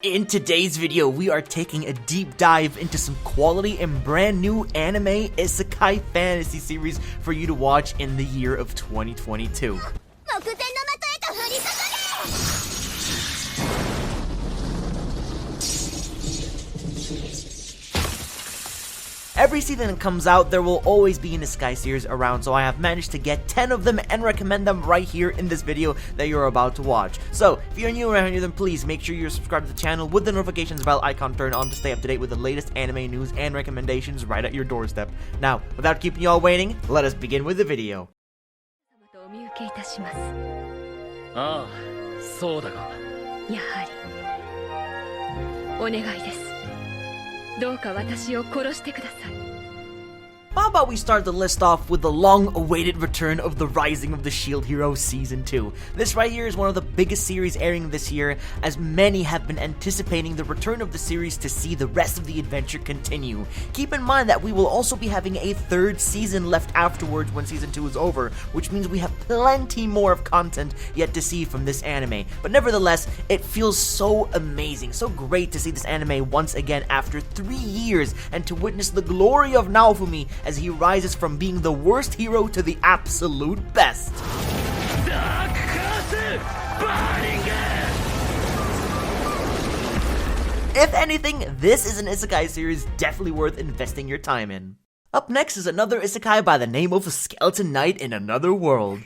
In today's video, we are taking a deep dive into some quality and brand new anime isekai fantasy series for you to watch in the year of 2022. Every season that comes out, there will always be an isekai series around, so I have managed to get 10 of them and recommend them right here in this video that you're about to watch. So, if you're new around here, then please make sure you're subscribed to the channel with the notifications bell icon turned on to stay up to date with the latest anime news and recommendations right at your doorstep. Now, without keeping you all waiting, let us begin with the video. How about we start the list off with the long-awaited return of The Rising of the Shield Hero Season 2. This right here is one of the biggest series airing this year, as many have been anticipating the return of the series to see the rest of the adventure continue. Keep in mind that we will also be having a third season left afterwards when Season 2 is over, which means we have plenty more of content yet to see from this anime. But nevertheless, it feels so amazing, so great to see this anime once again after 3 years, and to witness the glory of Naofumi as he rises from being the worst hero to the absolute best. If anything, this is an isekai series definitely worth investing your time in. Up next is another isekai by the name of Skeleton Knight in Another World.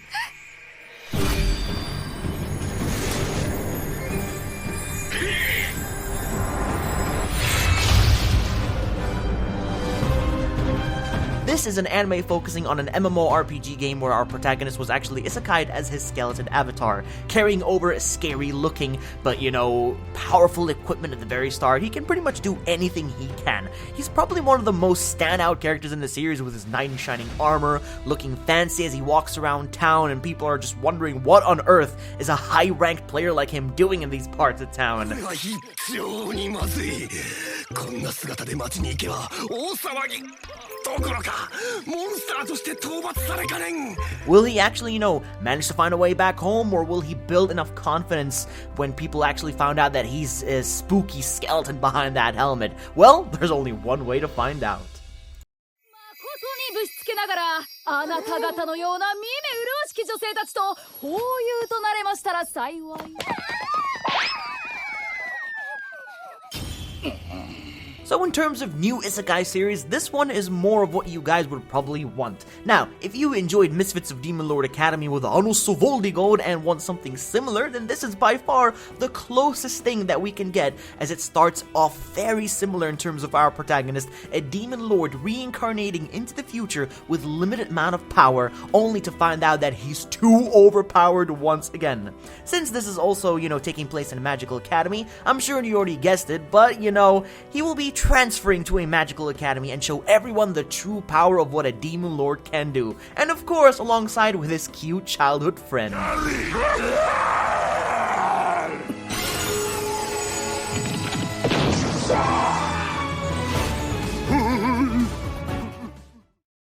This is an anime focusing on an MMORPG game where our protagonist was actually isekai'd as his skeleton avatar, carrying over a scary looking, but powerful equipment at the very start. He can pretty much do anything he can. He's probably one of the most standout characters in the series with his knight in shining armor, looking fancy as he walks around town, and people are just wondering what on earth is a high-ranked player like him doing in these parts of town. Will he actually, manage to find a way back home, or will he build enough confidence when people actually found out that he's a spooky skeleton behind that helmet? Well, there's only one way to find out. So in terms of new isekai series, this one is more of what you guys would probably want. Now, if you enjoyed Misfits of Demon Lord Academy with Anusso Voldigod and want something similar, then this is by far the closest thing that we can get, as it starts off very similar in terms of our protagonist, a demon lord reincarnating into the future with limited amount of power, only to find out that he's too overpowered once again. Since this is also, taking place in a magical academy, I'm sure you already guessed it, but, he will be transferring to a magical academy and show everyone the true power of what a demon lord can do, and of course alongside with his cute childhood friend.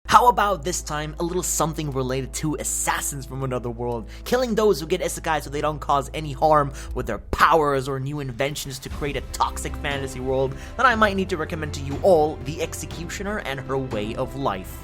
How about this time a little something related to assassins from another world, killing those who get isekai so they don't cause any harm with their powers or new inventions to create a toxic fantasy world? Then I might need to recommend to you all The Executioner and Her Way of Life.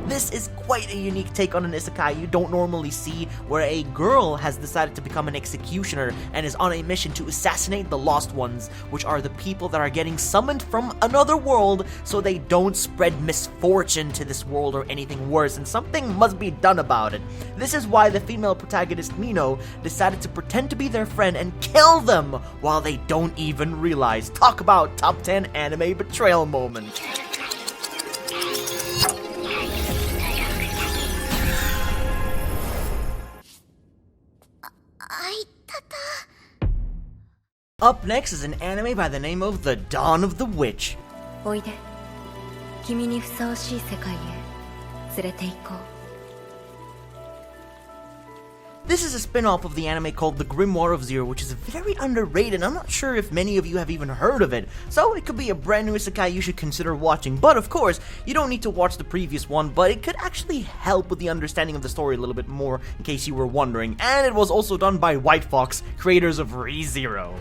This is quite a unique take on an isekai you don't normally see, where a girl has decided to become an executioner and is on a mission to assassinate the Lost Ones, which are the people that are getting summoned from another world so they don't spread misfortune to this world or anything worse, and something must be done about it. This is why the female protagonist Mino decided to pretend to be their friend and kill them while they don't even realize. Talk about top 10 anime betrayal moment. Up next is an anime by the name of The Dawn of the Witch. This is a spin-off of the anime called The Grimoire of Zero, which is very underrated. I'm not sure if many of you have even heard of it, so it could be a brand new isekai you should consider watching. But of course, you don't need to watch the previous one, but it could actually help with the understanding of the story a little bit more, in case you were wondering. And it was also done by White Fox, creators of ReZero.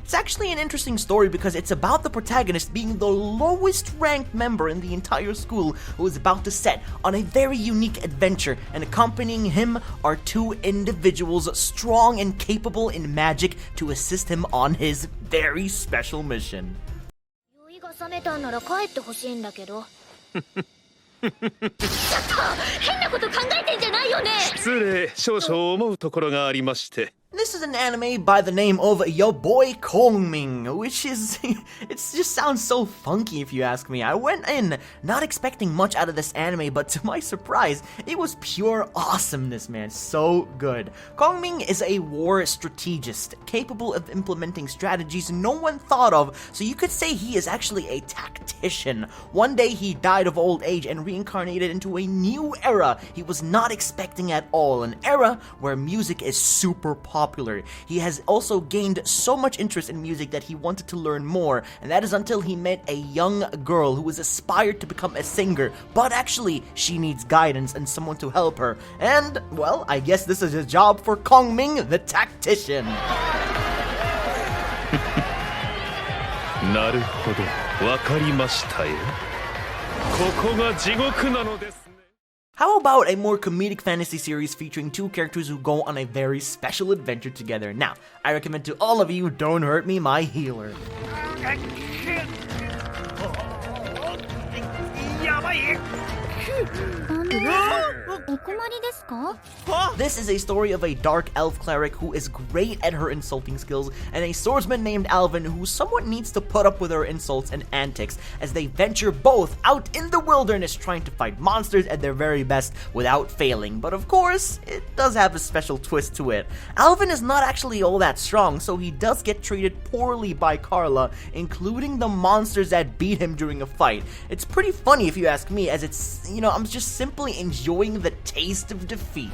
It's actually an interesting story because it's about the protagonist being the lowest ranked member in the entire school who is about to set on a very unique adventure, and accompanying him are two individuals strong and capable in magic to assist him on his very special mission. 酔いが覚めたんなら帰ってほしいんだけど。ちょっと変なこと考えてんじゃないよね。失礼、少々思うところがありまして。 This is an anime by the name of Boy Kongming, which is, it just sounds so funky if you ask me. I went in not expecting much out of this anime, but to my surprise, it was pure awesomeness, man. So good. Kongming is a war strategist, capable of implementing strategies no one thought of, so you could say he is actually a tactician. One day he died of old age and reincarnated into a new era he was not expecting at all, an era where music is super popular. He has also gained so much interest in music that he wanted to learn more, and that is until he met a young girl who is aspired to become a singer, but actually she needs guidance and someone to help her. And, well, I guess this is a job for Kongming, the tactician. なるほど、わかりましたよ。ここが地獄なのですね。 How about a more comedic fantasy series featuring two characters who go on a very special adventure together? Now, I recommend to all of you, Don't Hurt Me, My Healer. This is a story of a dark elf cleric who is great at her insulting skills, and a swordsman named Alvin who somewhat needs to put up with her insults and antics as they venture both out in the wilderness trying to fight monsters at their very best without failing. But of course, it does have a special twist to it. Alvin is not actually all that strong, so he does get treated poorly by Carla, including the monsters that beat him during a fight. It's pretty funny if you ask me, as it's, you know, I'm just simply enjoying the taste of defeat.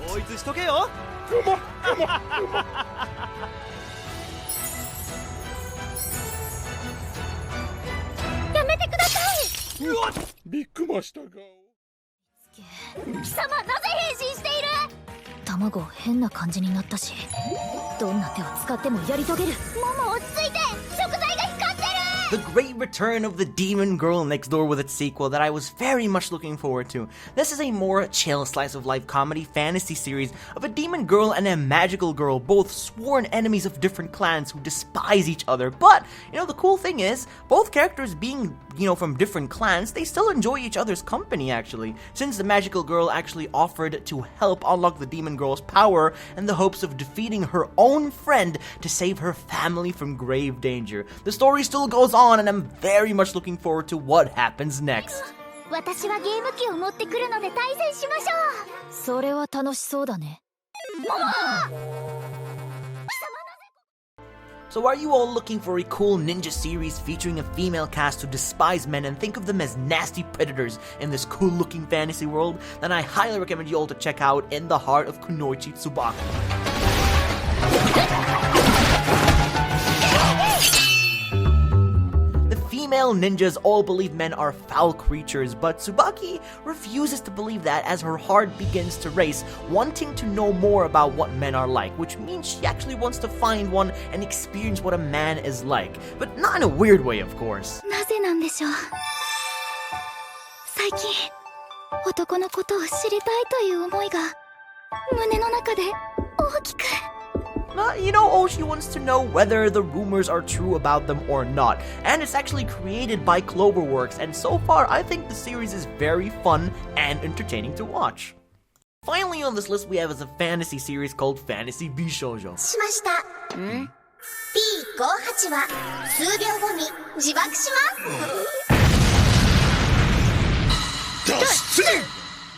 The great return of the demon girl next door with its sequel that I was very much looking forward to. This is a more chill slice of life comedy fantasy series of a demon girl and a magical girl, both sworn enemies of different clans who despise each other. But, you know, the cool thing is, both characters being, you know, from different clans, they still enjoy each other's company actually, since the magical girl actually offered to help unlock the demon girl's power in the hopes of defeating her own friend to save her family from grave danger. The story still goes on, and I'm very much looking forward to what happens next. 私はゲーム機を持ってくるので対戦しましょう。それは楽しそうだね。So are you all looking for a cool ninja series featuring a female cast who despise men and think of them as nasty predators in this cool looking fantasy world? Then I highly recommend you all to check out In the Heart of Kunoichi Tsubaki. Female ninjas all believe men are foul creatures, but Tsubaki refuses to believe that as her heart begins to race, wanting to know more about what men are like, which means she actually wants to find one and experience what a man is like, but not in a weird way, of course. なぜなんでしょう。最近、男のことを知りたいという思いが胸の中で大きく。You know, all she wants to know whether the rumors are true about them or not. And it's actually created by Cloverworks, and so far I think the series is very fun and entertaining to watch. Finally on this list we have is a fantasy series called Fantasy Bishoujo. しました。B58 は数秒後に自爆します。脱出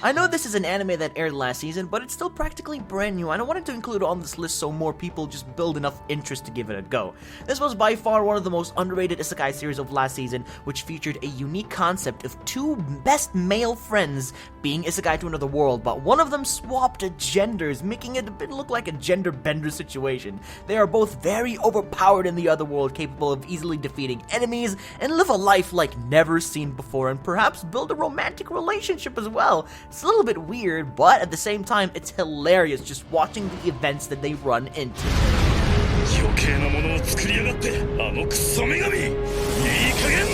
I know this is an anime that aired last season, but it's still practically brand new, and I wanted to include it on this list so more people just build enough interest to give it a go. This was by far one of the most underrated isekai series of last season, which featured a unique concept of two best male friends being isekai to another world, but one of them swapped genders, making it a bit look like a gender bender situation. They are both very overpowered in the other world, capable of easily defeating enemies, and live a life like never seen before, and perhaps build a romantic relationship as well. It's a little bit weird, but at the same time, it's hilarious just watching the events that they run into. 余計なものを作りやがってあのクソ女神いい加減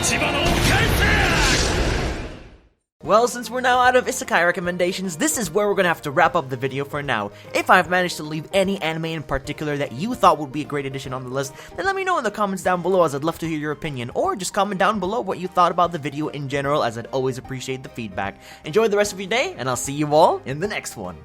立花を返せ Well, since we're now out of isekai recommendations, this is where we're gonna have to wrap up the video for now. If I've managed to leave any anime in particular that you thought would be a great addition on the list, then let me know in the comments down below, as I'd love to hear your opinion, or just comment down below what you thought about the video in general, as I'd always appreciate the feedback. Enjoy the rest of your day, and I'll see you all in the next one.